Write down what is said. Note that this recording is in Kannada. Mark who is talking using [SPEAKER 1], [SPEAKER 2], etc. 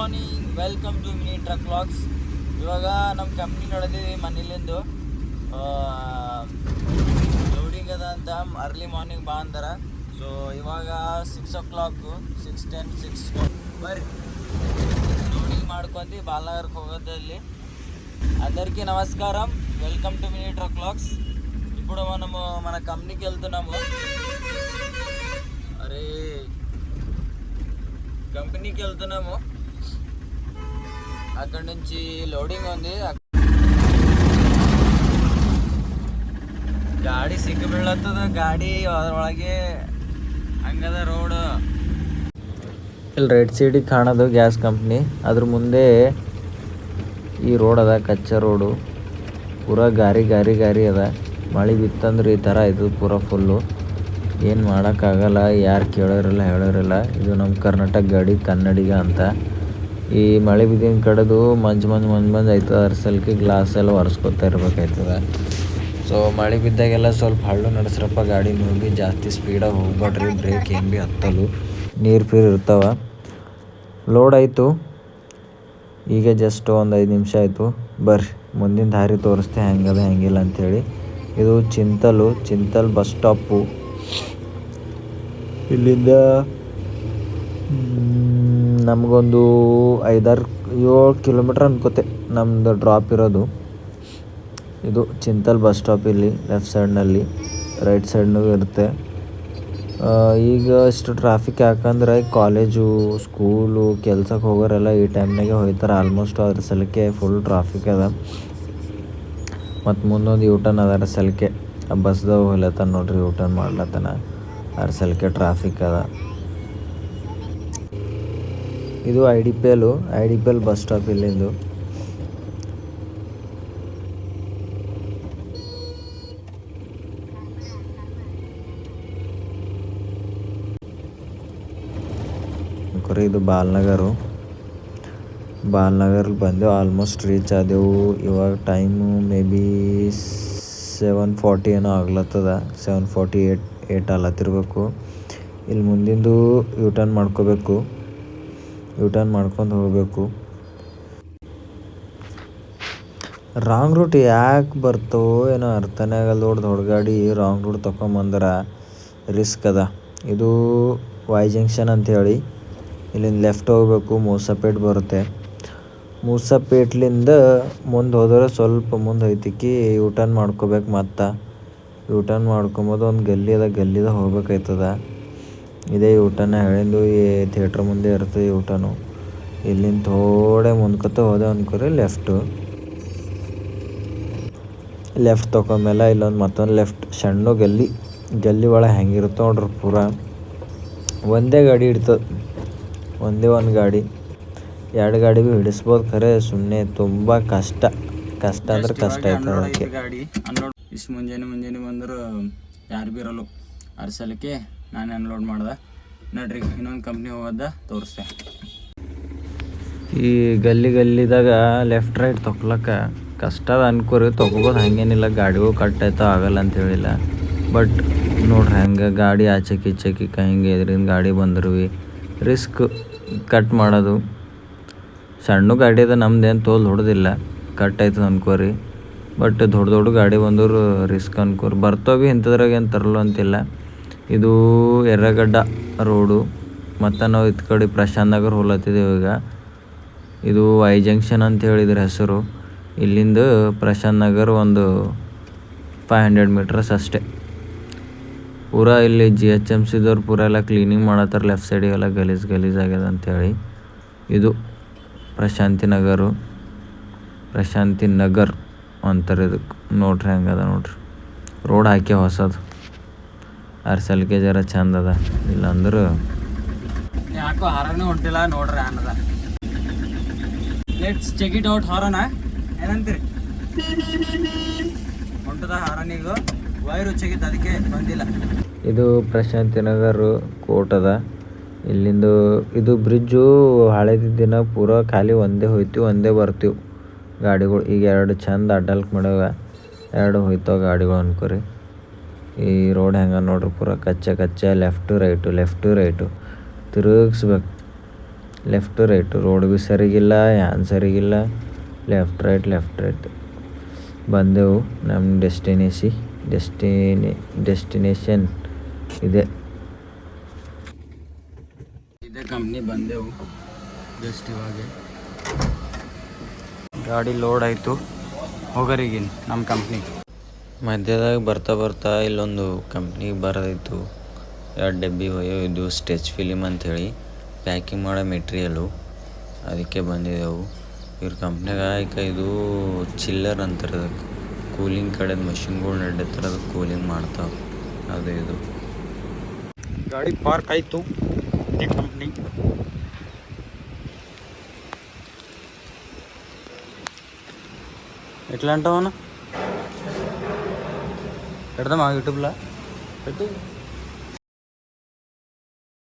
[SPEAKER 1] Morning, welcome to mini truck vlogs. ಇವಾಗ ನಮ್ಮ ಕಂಪ್ನಿ ನಡೆದಿದ್ದೀವಿ ಮನೇಲಿಂದು ಲೋಡಿಂಗ್ ಅದ ಅಂತ ಅರ್ಲಿ ಮಾರ್ನಿಂಗ್ ಬಾ ಅಂದಾರ. ಸೊ ಇವಾಗ 6 o'clock 6:10 6 ಬರ್ರಿ ಲೋಡಿಂಗ್ ಮಾಡ್ಕೊಂಡು బాలనగర్కి ಹೋಗೋದಲ್ಲಿ. అందరికీ నమస్కారం, welcome to mini truck vlogs. ఇప్పుడు మనము మన కంపెనీకి వెళ్తున్నాము. కంపెనీకి వెళ్తున్నాము. అక్కడి నుంచి లోడింగ్ ఉంది. ಗಾಡಿ ಸಿಕ್ಕ ಬೀಳತ್ತದ, ಗಾಡಿ ಅದರೊಳಗೆ ಹಂಗದ ರೋಡ್. ಇಲ್ಲಿ ರೈಟ್ ಸೈಡಿಗೆ ಕಾಣೋದು ಗ್ಯಾಸ್ ಕಂಪ್ನಿ, ಅದ್ರ ಮುಂದೆ ಈ ರೋಡ್ ಅದ, ಕಚ್ಚಾ ರೋಡು. ಪೂರಾ ಗಾರಿ ಗಾರಿ ಗಾರಿ ಅದ. ಮಳೆ ಬಿತ್ತಂದ್ರೆ ಈ ಥರ ಇದು ಪೂರಾ ಫುಲ್ಲು. ಏನು ಮಾಡೋಕ್ಕಾಗಲ್ಲ, ಯಾರು ಕೇಳೋರಿಲ್ಲ ಹೇಳೋರಿಲ್ಲ. ಇದು ನಮ್ಮ ಕರ್ನಾಟಕ ಗಾಡಿ, ಕನ್ನಡಿಗ ಅಂತ. ಈ ಮಳೆ ಬಿದ್ದಿನ ಕಡೆದು ಮಂಜು ಆಯ್ತದ. ಅದ್ರ ಸಲಕ್ಕೆ ಗ್ಲಾಸ್ ಎಲ್ಲ ಒರೆಸ್ಕೊತಾ ಇರ್ಬೇಕಾಯ್ತದ. ಸೊ ಮಳೆ ಬಿದ್ದಾಗೆಲ್ಲ ಸ್ವಲ್ಪ ಹಳ್ಳು ನಡೆಸ್ರಪ್ಪ ಗಾಡಿ, ನೀವು ಭೀ ಜಾಸ್ತಿ ಸ್ಪೀಡಾಗಿ ಹೋಗ್ಬೇಡ್ರಿ. ಬ್ರೇಕ್ ಏನು ಭೀ ಹತ್ತಲು ನೀರು ಇರ್ತಾವ. ಲೋಡ್ ಆಯಿತು, ಈಗ ಜಸ್ಟ್ ಒಂದು 5 ನಿಮಿಷ ಆಯಿತು. ಬರ್ರಿ ಮುಂದಿನ ದಾರಿ ತೋರಿಸ್ತೆ ಹೆಂಗದ ಹೆಂಗಿಲ್ಲ ಅಂಥೇಳಿ. ಇದು ಚಿಂತಲ್ ಬಸ್ ಸ್ಟಾಪು. ಇಲ್ಲಿಂದ ನಮಗೊಂದು 5-7 ಕಿಲೋಮೀಟ್ರ್ ಅನ್ಕೋತೆ ನಮ್ಮದು ಡ್ರಾಪ್ ಇರೋದು. ಇದು ಚಿಂತಲ್ ಬಸ್ ಸ್ಟಾಪ್. ಇಲ್ಲಿ ಲೆಫ್ಟ್ ಸೈಡ್ನಲ್ಲಿ, ರೈಟ್ ಸೈಡ್ನೂ ಇರುತ್ತೆ. ಈಗ ಇಷ್ಟು ಟ್ರಾಫಿಕ್ ಯಾಕಂದ್ರೆ ಕಾಲೇಜು, ಸ್ಕೂಲು, ಕೆಲ್ಸಕ್ಕೆ ಹೋಗೋರೆಲ್ಲ ಈ ಟೈಮ್ನಾಗೆ ಹೋಗ್ತಾರೆ ಆಲ್ಮೋಸ್ಟ್. ಅದ್ರ ಸಲಕ್ಕೆ ಫುಲ್ ಟ್ರಾಫಿಕ್ ಅದ. ಮತ್ತು ಮುಂದೊಂದು ಯೂಟರ್ನ್ ಅದರ ಸಲಕ್ಕೆ ಬಸ್ದಾಗ ಹೋಗ್ಲತ್ತಾನ ನೋಡ್ರಿ, ಯೂಟರ್ನ್ ಮಾಡ್ಲತ್ತಾನ. ಅದ್ರ ಸಲಕ್ಕೆ ಟ್ರಾಫಿಕ್ ಅದ. ಇದು I D P L bus stop ಇಲ್ಲಿಂದು. ಇದು ಬಾಲ್ನಗರ್ ಬಂದೆವು, ಆಲ್ಮೋಸ್ಟ್ ರೀಚ್ ಆದೆವು. ಇವಾಗ ಟೈಮು ಮೇ ಬಿ 7:40 ಏನೋ ಆಗ್ಲತ್ತದ. 7:48 ಅಲ್ಲತ್ತಿರ್ಬೇಕು. ಇಲ್ಲಿ ಮುಂದಿಂದು ಯೂಟರ್ನ್ ಮಾಡ್ಕೋಬೇಕು, ಯೂಟರ್ನ್ ಮಾಡ್ಕೊಂಡು ಹೋಗಬೇಕು. ರಾಂಗ್ ರೂಟ್ ಯಾಕೆ ಬರ್ತವೋ ಏನೋ ಅರ್ಥನೇ ಆಗಲ್ಲ. ದೊಡ್ಡ ಗಾಡಿ ರಾಂಗ್ ರೂಟ್ ತೊಗೊಂಬಂದ್ರೆ ರಿಸ್ಕ್ ಅದ. ಇದು ವೈ ಜಂಕ್ಷನ್ ಅಂಥೇಳಿ, ಇಲ್ಲಿಂದ ಲೆಫ್ಟ್ ಹೋಗಬೇಕು. ಮೂಸಪೇಟ್ ಬರುತ್ತೆ. ಮೂಸಪೇಟ್ಲಿಂದ ಮುಂದೆ ಹೋದರೆ ಸ್ವಲ್ಪ ಮುಂದೆ ಐತಿಕ್ಕಿ ಯೂಟರ್ನ್ ಮಾಡ್ಕೋಬೇಕು. ಮತ್ತು ಯೂಟರ್ನ್ ಮಾಡ್ಕೊಂಬೋದು. ಒಂದು ಗಲ್ಲಿದ ಹೋಗ್ಬೇಕಾಯ್ತದ. ಇದೇ ಯೂಟರ್ನ ಹೇಳಿಂದು ಈ ಥಿಯೇಟ್ರ್ ಮುಂದೆ ಇರ್ತದೆ ಯೂಟರ್ನು. ಇಲ್ಲಿಂದ ಥೋಡೆ ಮುಂದ್ಕೊತ ಹೋದೆ ಅನ್ಕೋರಿ, ಲೆಫ್ಟ್ ತೊಗೊಂಡ್ಮೇಲೆ ಇಲ್ಲೊಂದು ಮತ್ತೊಂದು ಲೆಫ್ಟ್ ಸಣ್ಣ ಗಲ್ಲಿ ಒಳಗೆ ಹೆಂಗಿರುತ್ತೆ ನೋಡ್ರಿ. ಪೂರ ಒಂದೇ ಗಾಡಿ ಇಡ್ತದೆ, ಒಂದೇ ಒಂದು ಗಾಡಿ. 2 ಗಾಡಿ ಭೀ ಹಿಡಿಸ್ಬೋದು. ಖರೆ ಸುಮ್ಮನೆ ತುಂಬ ಕಷ್ಟ ಅಂದ್ರೆ ಕಷ್ಟ ಆಯ್ತದೆ ಅದಕ್ಕೆ. ಗಾಡಿ ಅನ್ಲೋಡ್ ಇಷ್ಟು ಮುಂಜಾನೆ ಬಂದ್ರೆ ಯಾರು ಭೀ ಇರಲ್ಲ. ಅದ್ರ ಸಲಕ್ಕೆ ನಾನು ಅನ್ಲೋಡ್ ಮಾಡ್ದೆ. ನೋಡ್ರಿ ಇನ್ನೊಂದು ಕಂಪ್ನಿ ಹೋಗೋದ ತೋರಿಸ್ತೆ. ಈ ಗಲ್ಲಿದಾಗ ಲೆಫ್ಟ್ ರೈಟ್ ತೊಗೊಳಕ್ಕ ಕಷ್ಟ ಅದ ಅನ್ಕೋರಿ. ತೊಗೋಬೋದು, ಹಂಗೇನಿಲ್ಲ. ಗಾಡಿಗಳು ಕಟ್ ಆಯ್ತಾ ಆಗಲ್ಲ ಅಂತ ಹೇಳಿಲ್ಲ. ಬಟ್ ನೋಡ್ರಿ ಹೆಂಗೆ ಗಾಡಿ ಆಚೆಕಿ ಹಿಂಗೆ ಎದ್ರಿಂದ ಗಾಡಿ ಬಂದ್ರು ರಿಸ್ಕ್ ಕಟ್ ಮಾಡೋದು. ಸಣ್ಣ ಗಾಡಿ ಅದ, ನಮ್ದೇನು ತೋಲ್ ಹೊಡೆದಿಲ್ಲ. ಕಟ್ ಆಯ್ತದ ಅನ್ಕೋರಿ. ಬಟ್ ದೊಡ್ಡ ಗಾಡಿ ಬಂದವರು ರಿಸ್ಕ್ ಅನ್ಕೋರಿ. ಬರ್ತವೆ ಇಂಥದ್ರಾಗ ಏನು ತರಲು ಅಂತಿಲ್ಲ. ಇದು ಎರ್ರಗಡ್ಡ ರೋಡು. ಮತ್ತು ನಾವು ಇತ್ತ ಕಡೆ ಪ್ರಶಾಂತ್ ನಗರ್ ಹೋಗ್ಲತ್ತಿದ್ದೇವೆ ಈಗ. ಇದು ವೈ ಜಂಕ್ಷನ್ ಅಂತ ಹೇಳಿದ್ರ ಹೆಸರು. ಇಲ್ಲಿಂದ ಪ್ರಶಾಂತ್ ನಗರ್ ಒಂದು 500 ಮೀಟರ್ಸ್ ಅಷ್ಟೇ. ಪೂರಾ ಇಲ್ಲಿ GHMCದವ್ರು ಪೂರ ಎಲ್ಲ ಕ್ಲೀನಿಂಗ್ ಮಾಡತ್ತಾರೆ. ಲೆಫ್ಟ್ ಸೈಡಿಗೆಲ್ಲ ಗಲೀಜ್ ಆಗ್ಯದ ಅಂಥೇಳಿ. ಇದು ಪ್ರಶಾಂತಿ ನಗರ್ ಅಂತಾರೆ ಇದಕ್ಕೆ. ನೋಡ್ರಿ ಹೆಂಗದ ನೋಡ್ರಿ, ರೋಡ್ ಹಾಕಿ ಹೊಸದು. ಅದ್ರ ಸಲಿಕೆ ಜರ ಚಂದ ಅದ. ಇಲ್ಲಾಂದ್ರೆ ಯಾಕೋ ಹಾರನೇ ಹೊಂಟಿಲ್ಲ ನೋಡ್ರಿ. ಅನ್ನದ ಲೆಟ್ಸ್ ಚೆಕ್ ಇಟ್ ಔಟ್. ಹಾರನ ಏನಂತೀರಿ? ಹೊಂಟದ ಹಾರನೀಗ. ವೈರು ಚೆಕಿತ್ತು, ಅದಕ್ಕೆ ಬಂದಿಲ್ಲ. ಇದು ಪ್ರಶಾಂತಿ ನಗರ್ ಕೋರ್ಟ್ ಅದ. ಇಲ್ಲಿಂದು ಇದು ಬ್ರಿಡ್ಜು ಹಳೆದಿದ್ದಿನ ಪೂರ ಖಾಲಿ ಒಂದೇ ಹೋಯ್ತೀವಿ, ಒಂದೇ ಬರ್ತೀವಿ ಗಾಡಿಗಳು. ಈಗ 2 ಚಂದ ಅಡ್ಡಲ್ಕ್ ಮಾಡ್ಯಾವ, 2 ಹೋಯ್ತಾವ ಗಾಡಿಗಳು ಅನ್ಕೋರಿ. ಈ ರೋಡ್ ಹೆಂಗೆ ನೋಡ್ರಿ, ಪೂರ ಕಚ್ಚ ಲೆಫ್ಟು ರೈಟು ತಿರುಗಿಸ್ಬೇಕು. ಲೆಫ್ಟು ರೈಟು ರೋಡ್ ಭೀ ಸರಿಗಿಲ್ಲ, ಏನ್ ಸರಿಗಿಲ್ಲ. ಲೆಫ್ಟ್ ರೈಟ್ ಬಂದೆವು ನಮ್ಮ ಡೆಸ್ಟಿನೇಷನ್ ಇದೆ. ಇದೇ ಕಂಪ್ನಿ ಬಂದೆವು ಜಸ್ಟ್ ಇವಾಗ. ಗಾಡಿ ಲೋಡ್ ಆಯಿತು, ಹೋಗರಿಗಿನ್ ನಮ್ಮ ಕಂಪ್ನಿ. ಮಧ್ಯದಾಗ ಬರ್ತಾ ಇಲ್ಲೊಂದು ಕಂಪ್ನಿಗೆ ಬರೋದಿತ್ತು. 2 ಡಬ್ಬಿ ಇದು ಸ್ಟೆಚ್ ಫಿಲಿಮ್ ಅಂಥೇಳಿ ಪ್ಯಾಕಿಂಗ್ ಮಾಡೋ ಮೆಟೀರಿಯಲು, ಅದಕ್ಕೆ ಬಂದಿದ್ದೆವು. ಇವ್ರ ಕಂಪ್ನಿಯಾಗ ಈಗ ಇದು ಚಿಲ್ಲರ್ ಅಂತಾರೆ, ಅದಕ್ಕೆ ಕೂಲಿಂಗ್ ಕಡೆದ ಮಷಿನ್ಗಳು ನಡೀತಾರೆ, ಅದಕ್ಕೆ ಕೂಲಿಂಗ್ ಮಾಡ್ತಾವೆ. ಅದು ಇದು ಗಾಡಿ ಪಾರ್ಕ್ ಆಯಿತು ಇದೇ ಕಂಪ್ನಿ. ఎట్లా అంటావు అన్న పెడదామా యూట్యూబ్లో పెట్టి